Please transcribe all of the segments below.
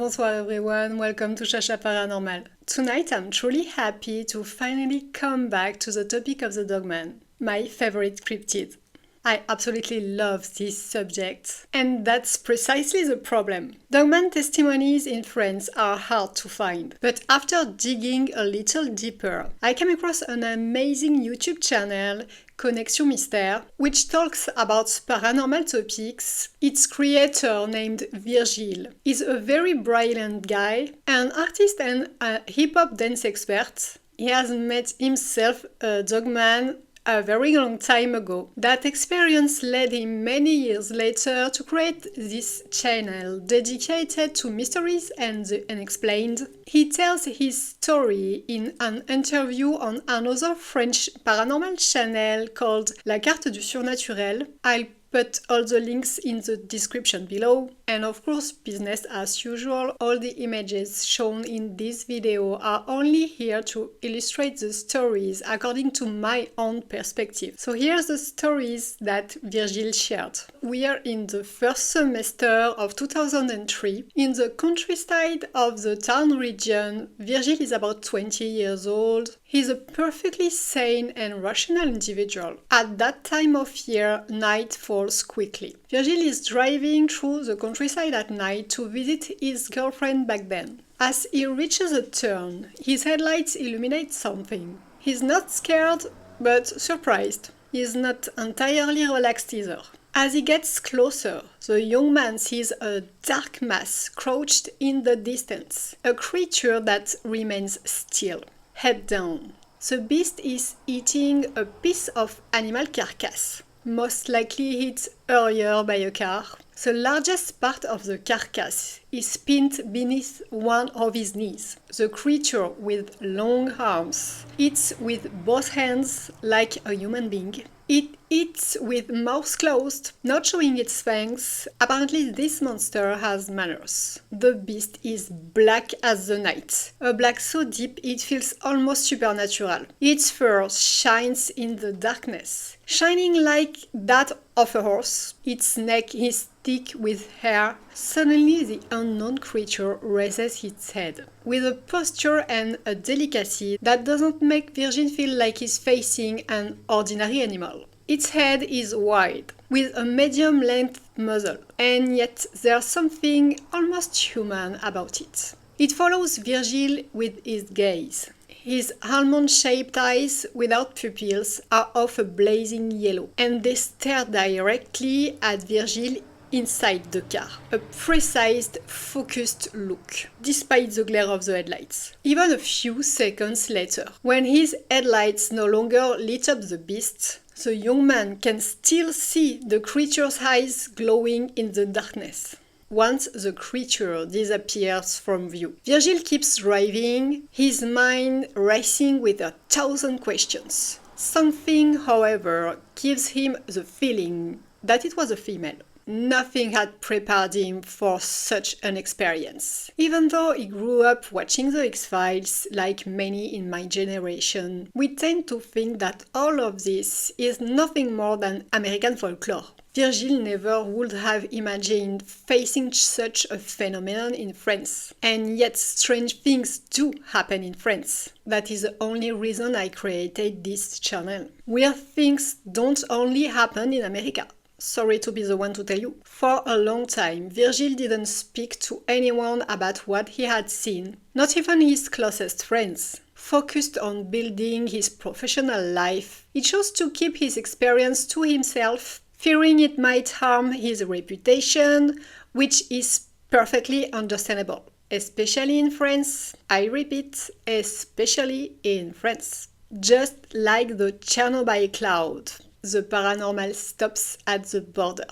Bonsoir everyone, welcome to Chacha Paranormal. Tonight I'm truly happy to finally come back to the topic of the Dogman, my favorite cryptid. I absolutely love this subject, and that's precisely the problem. Dogman testimonies in France are hard to find, but after digging a little deeper, I came across an amazing YouTube channel, Konnexion, which talks about paranormal topics. Its creator, named Virgile, is a very brilliant guy, an artist and a hip-hop dance expert. He has met himself a Dogman a very long time ago. That experience led him many years later to create this channel dedicated to mysteries and the unexplained. He tells his story in an interview on another French paranormal channel called La Carte du Surnaturel. I'll put all the links in the description below. And of course, business as usual, all the images shown in this video are only here to illustrate the stories according to my own perspective. So here's the stories that Virgile shared. We are in the first semester of 2003. In the countryside of the town region, Virgile is about 20 years old. He's a perfectly sane and rational individual. At that time of year, night falls quickly. Virgile is driving through the countryside at night to visit his girlfriend back then. As he reaches a turn, his headlights illuminate something. He's not scared, but surprised. He's not entirely relaxed either. As he gets closer, the young man sees a dark mass crouched in the distance, a creature that remains still, head down. The beast is eating a piece of animal carcass, most likely hit earlier by a car. The largest part of the carcass is pinned beneath one of his knees. The creature, with long arms, eats with both hands like a human being. It eats with mouth closed, not showing its fangs. Apparently this monster has manners. The beast is black as the night, a black so deep it feels almost supernatural. Its fur shines in the darkness, shining like that of a horse. Its neck is thick with hair. Suddenly the unknown creature raises its head, with a posture and a delicacy that doesn't make Virgile feel like he's facing an ordinary animal. Its head is wide, with a medium-length muzzle, and yet there's something almost human about it. It follows Virgile with its gaze. His almond-shaped eyes, without pupils, are of a blazing yellow, and they stare directly at Virgile inside the car. A precise, focused look, despite the glare of the headlights. Even a few seconds later, when his headlights no longer lit up the beast, the young man can still see the creature's eyes glowing in the darkness. Once the creature disappears from view, Virgile keeps driving, his mind racing with 1,000 questions. Something, however, gives him the feeling that it was a female. Nothing had prepared him for such an experience. Even though he grew up watching the X-Files, like many in my generation, we tend to think that all of this is nothing more than American folklore. Virgile never would have imagined facing such a phenomenon in France. And yet strange things do happen in France. That is the only reason I created this channel. Weird things don't only happen in America. Sorry to be the one to tell you. For a long time, Virgile didn't speak to anyone about what he had seen, not even his closest friends. Focused on building his professional life, he chose to keep his experience to himself, fearing it might harm his reputation, which is perfectly understandable. Especially in France. I repeat, especially in France. Just like the Chernobyl cloud, the paranormal stops at the border.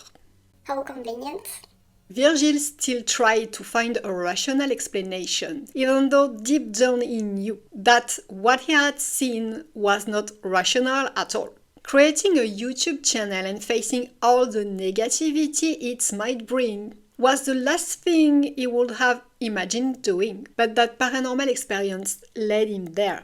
How convenient. Virgile still tried to find a rational explanation, even though deep down he knew that what he had seen was not rational at all. Creating a YouTube channel and facing all the negativity it might bring was the last thing he would have imagined doing, but that paranormal experience led him there,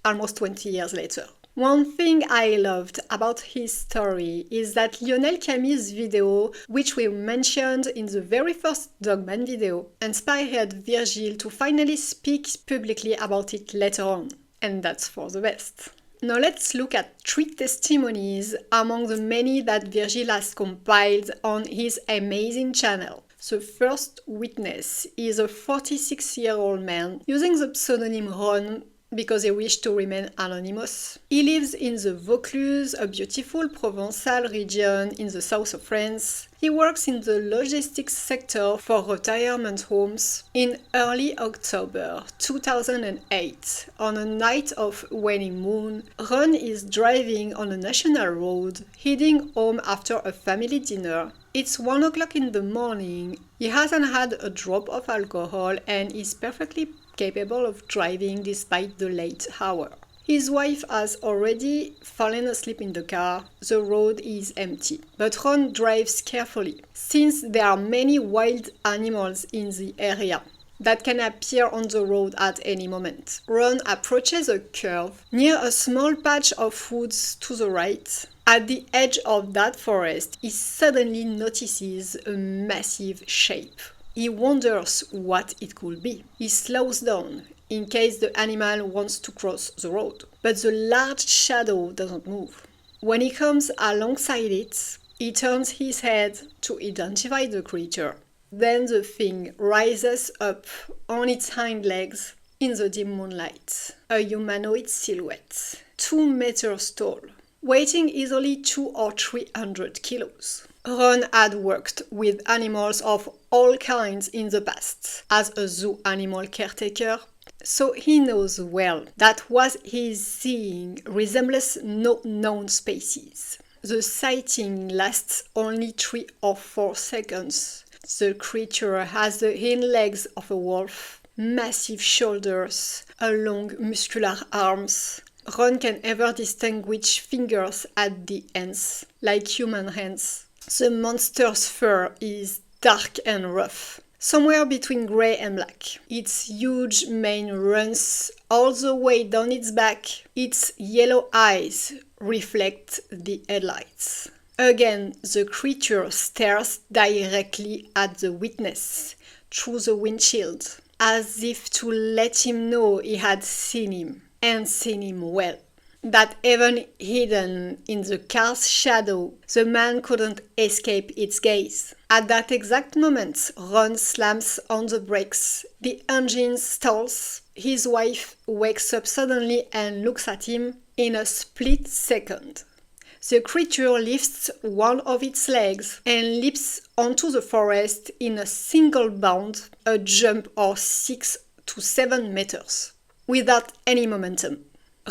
almost 20 years later. One thing I loved about his story is that Lionel Camille's video, which we mentioned in the very first Dogman video, inspired Virgile to finally speak publicly about it later on. And that's for the best. Now let's look at 3 testimonies among the many that Virgile has compiled on his amazing channel. The first witness is a 46-year-old man using the pseudonym Ron because he wished to remain anonymous. He lives in the Vaucluse, a beautiful Provençal region in the south of France. He works in the logistics sector for retirement homes. In early October 2008, on a night of waning moon, Ron is driving on a national road, heading home after a family dinner. It's 1 o'clock in the morning. He hasn't had a drop of alcohol and is perfectly capable of driving despite the late hour. His wife has already fallen asleep in the car. The road is empty. But Ron drives carefully, since there are many wild animals in the area that can appear on the road at any moment. Ron approaches a curve near a small patch of woods to the right. At the edge of that forest, he suddenly notices a massive shape. He wonders what it could be. He slows down in case the animal wants to cross the road. But the large shadow doesn't move. When he comes alongside it, he turns his head to identify the creature. Then the thing rises up on its hind legs in the dim moonlight. A humanoid silhouette, 2 meters tall, weighing easily 200 or 300 kilos. Ron had worked with animals of all kinds in the past as a zoo animal caretaker, so he knows well that what he's seeing resembles no known species. The sighting lasts only 3 or 4 seconds. The creature has the hind legs of a wolf, massive shoulders, long muscular arms. Ron can ever distinguish fingers at the ends, like human hands. The monster's fur is dark and rough, somewhere between grey and black. Its huge mane runs all the way down its back. Its yellow eyes reflect the headlights. Again, the creature stares directly at the witness through the windshield, as if to let him know he had seen him, and seen him well. That even hidden in the car's shadow, the man couldn't escape its gaze. At that exact moment, Ron slams on the brakes. The engine stalls. His wife wakes up suddenly and looks at him. In a split second, the creature lifts one of its legs and leaps onto the forest in a single bound, a jump of 6 to 7 meters, without any momentum.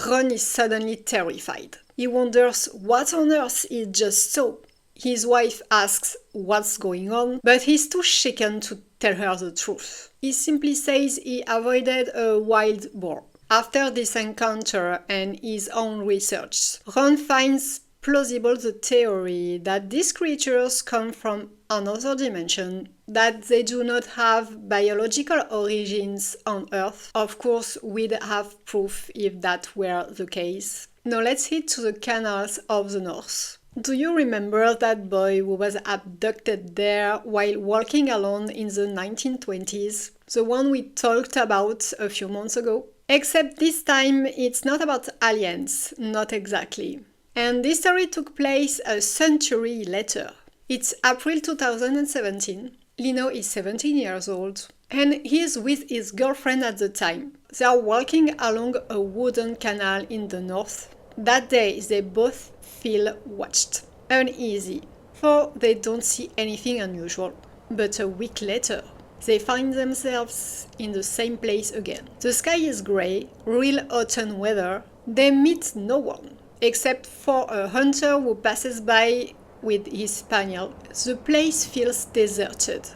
Ron is suddenly terrified. He wonders what on earth he just saw. His wife asks what's going on, but he's too shaken to tell her the truth. He simply says he avoided a wild boar. After this encounter and his own research, Ron finds plausible the theory that these creatures come from another dimension, that they do not have biological origins on Earth. Of course, we'd have proof if that were the case. Now let's head to the canals of the north. Do you remember that boy who was abducted there while walking alone in the 1920s? The one we talked about a few months ago? Except this time it's not about aliens, not exactly. And this story took place a century later. It's April 2017. Lino is 17 years old and he is with his girlfriend at the time. They are walking along a wooden canal in the north. That day they both feel watched, uneasy, for they don't see anything unusual. But a week later, they find themselves in the same place again. The sky is grey, real autumn weather. They meet no one, except for a hunter who passes by with his spaniel. The place feels deserted,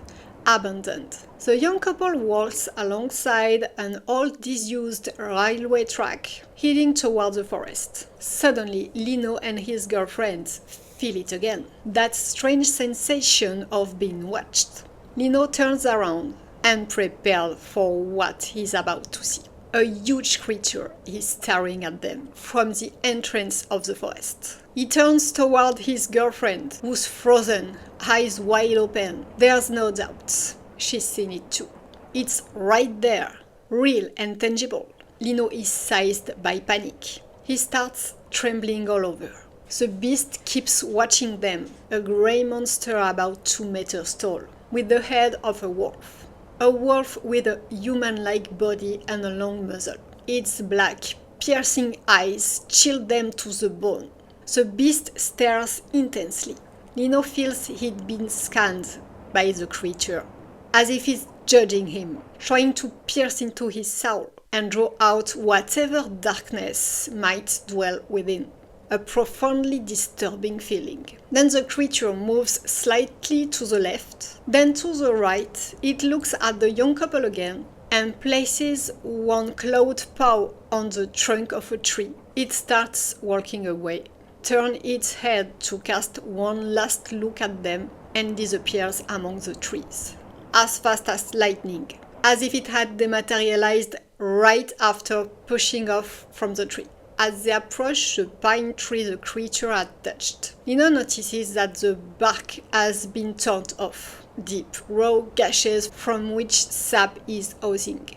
abandoned. The young couple walks alongside an old disused railway track, heading toward the forest. Suddenly, Lino and his girlfriend feel it again. That strange sensation of being watched. Lino turns around and prepares for what he's about to see. A huge creature is staring at them from the entrance of the forest. He turns toward his girlfriend, who's frozen, eyes wide open. There's no doubt. She's seen it too. It's right there, real and tangible. Lino is seized by panic. He starts trembling all over. The beast keeps watching them, a grey monster about 2 meters tall, with the head of a wolf. A wolf with a human-like body and a long muzzle. Its black, piercing eyes chill them to the bone. The beast stares intensely. Lino feels he'd been scanned by the creature, as if it's judging him, trying to pierce into his soul and draw out whatever darkness might dwell within. A profoundly disturbing feeling. Then the creature moves slightly to the left, then to the right. It looks at the young couple again and places one clawed paw on the trunk of a tree. It starts walking away, turns its head to cast one last look at them, and disappears among the trees. As fast as lightning, as if it had dematerialized right after pushing off from the tree. As they approach the pine tree the creature had touched, Lino notices that the bark has been torn off, deep, raw gashes from which sap is oozing.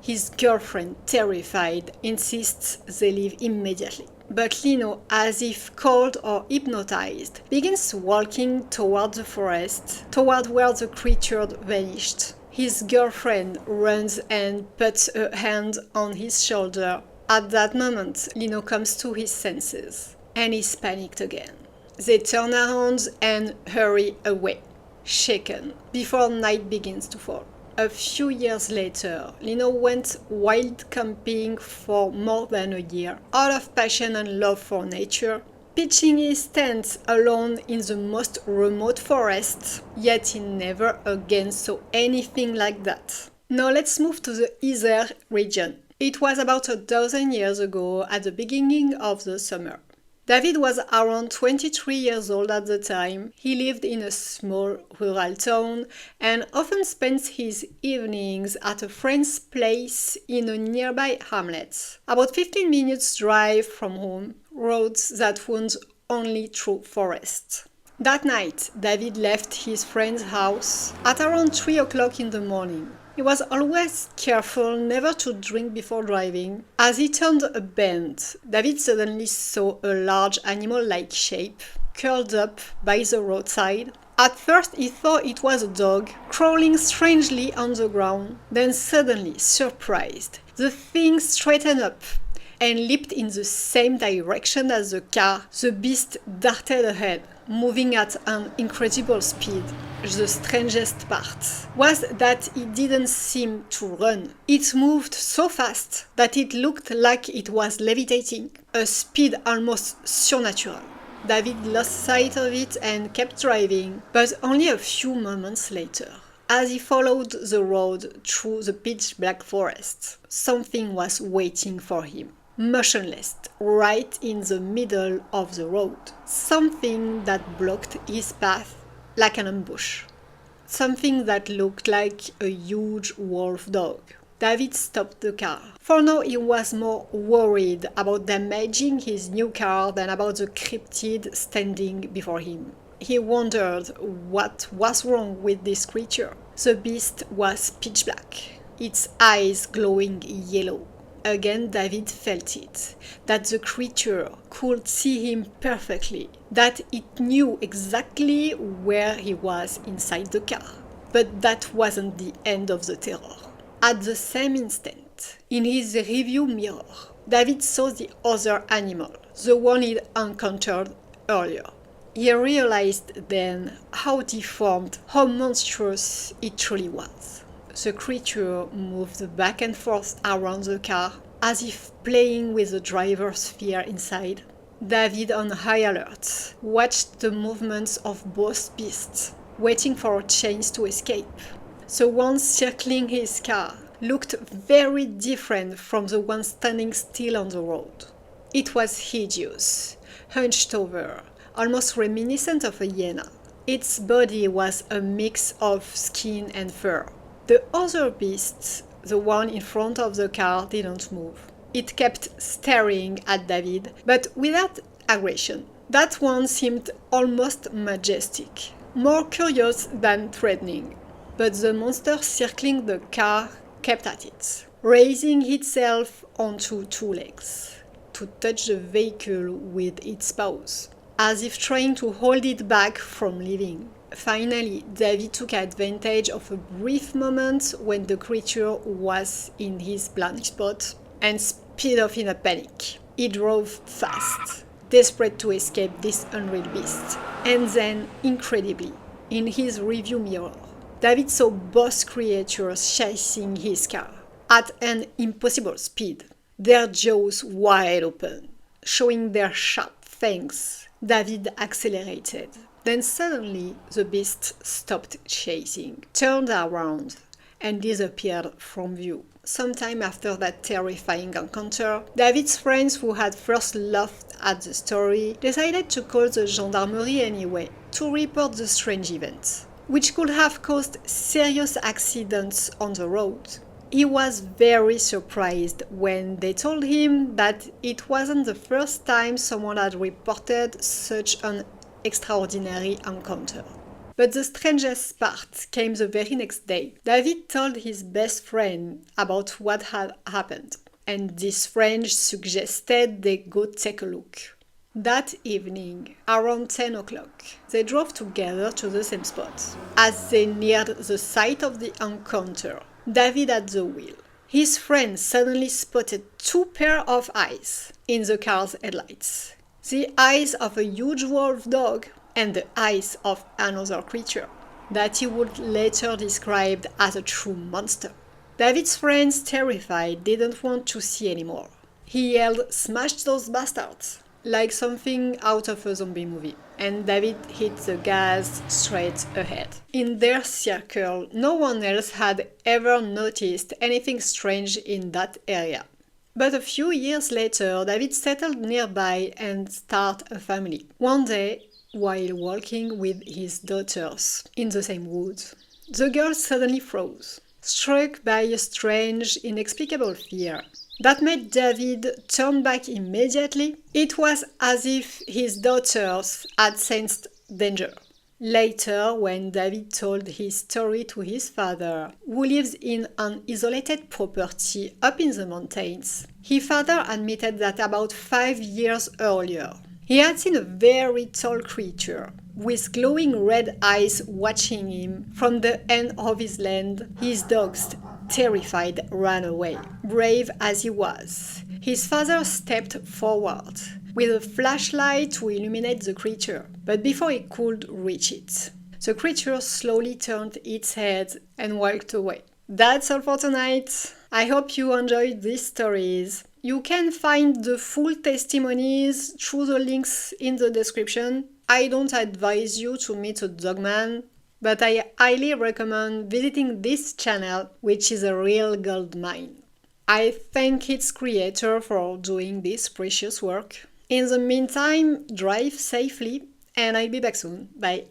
His girlfriend, terrified, insists they leave immediately. But Lino, as if called or hypnotized, begins walking toward the forest, toward where the creature vanished. His girlfriend runs and puts a hand on his shoulder. At that moment, Lino comes to his senses, and is panicked again. They turn around and hurry away, shaken, before night begins to fall. A few years later, Lino went wild camping for more than a year, out of passion and love for nature, pitching his tent alone in the most remote forest, yet he never again saw anything like that. Now let's move to the Isère region. It was about 1,000 years ago, at the beginning of the summer. David was around 23 years old at the time. He lived in a small rural town and often spent his evenings at a friend's place in a nearby hamlet. About 15 minutes drive from home, roads that wound only through forest. That night, David left his friend's house at around 3 o'clock in the morning. He was always careful never to drink before driving. As he turned a bend, David suddenly saw a large animal-like shape curled up by the roadside. At first he thought it was a dog, crawling strangely on the ground. Then suddenly, surprised, the thing straightened up and leaped in the same direction as the car. The beast darted ahead, moving at an incredible speed. The strangest part was that it didn't seem to run. It moved so fast that it looked like it was levitating, a speed almost supernatural. David lost sight of it and kept driving, but only a few moments later, as he followed the road through the pitch-black forest, something was waiting for him. Motionless, right in the middle of the road. Something that blocked his path like an ambush. Something that looked like a huge wolf dog. David stopped the car. For now he was more worried about damaging his new car than about the cryptid standing before him. He wondered what was wrong with this creature. The beast was pitch black, its eyes glowing yellow. Again David felt it, that the creature could see him perfectly, that it knew exactly where he was inside the car. But that wasn't the end of the terror. At the same instant, in his review mirror, David saw the other animal, the one he'd encountered earlier. He realized then how deformed, how monstrous it truly was. The creature moved back and forth around the car, as if playing with the driver's fear inside. David, on high alert, watched the movements of both beasts, waiting for a chance to escape. The one circling his car looked very different from the one standing still on the road. It was hideous, hunched over, almost reminiscent of a hyena. Its body was a mix of skin and fur. The other beast the one in front of the car, didn't move. It kept staring at David, but without aggression. That one seemed almost majestic, more curious than threatening. But the monster circling the car kept at it, raising itself onto two legs to touch the vehicle with its paws, as if trying to hold it back from leaving. Finally, David took advantage of a brief moment when the creature was in his blind spot and sped off in a panic. He drove fast, desperate to escape this unreal beast. And then, incredibly, in his rearview mirror, David saw both creatures chasing his car at an impossible speed, their jaws wide open, showing their sharp fangs. David accelerated. Then suddenly the beast stopped chasing, turned around, and disappeared from view. Sometime after that terrifying encounter, David's friends who had first laughed at the story decided to call the gendarmerie anyway to report the strange event, which could have caused serious accidents on the road. He was very surprised when they told him that it wasn't the first time someone had reported such an extraordinary encounter. But the strangest part came the very next day. David told his best friend about what had happened, and this friend suggested they go take a look. That evening, around 10 o'clock, they drove together to the same spot. As they neared the site of the encounter, David at the wheel, his friend suddenly spotted two pairs of eyes in the car's headlights. The eyes of a huge wolf dog and the eyes of another creature that he would later describe as a true monster. David's friends, terrified, didn't want to see anymore. He yelled, "Smash those bastards!" like something out of a zombie movie, and David hit the gas straight ahead. In their circle, no one else had ever noticed anything strange in that area. But a few years later, David settled nearby and started a family. One day, while walking with his daughters in the same woods, the girl suddenly froze, struck by a strange, inexplicable fear. That made David turn back immediately. It was as if his daughters had sensed danger. Later, when David told his story to his father, who lives in an isolated property up in the mountains, his father admitted that about 5 years earlier, he had seen a very tall creature with glowing red eyes watching him from the end of his land. His dogs, terrified, ran away. Brave as he was, his father stepped forward with a flashlight to illuminate the creature, but before he could reach it, the creature slowly turned its head and walked away. That's all for tonight. I hope you enjoyed these stories. You can find the full testimonies through the links in the description. I don't advise you to meet a dogman, but I highly recommend visiting this channel, which is a real gold mine. I thank its creator for doing this precious work. In the meantime, drive safely, and I'll be back soon. Bye.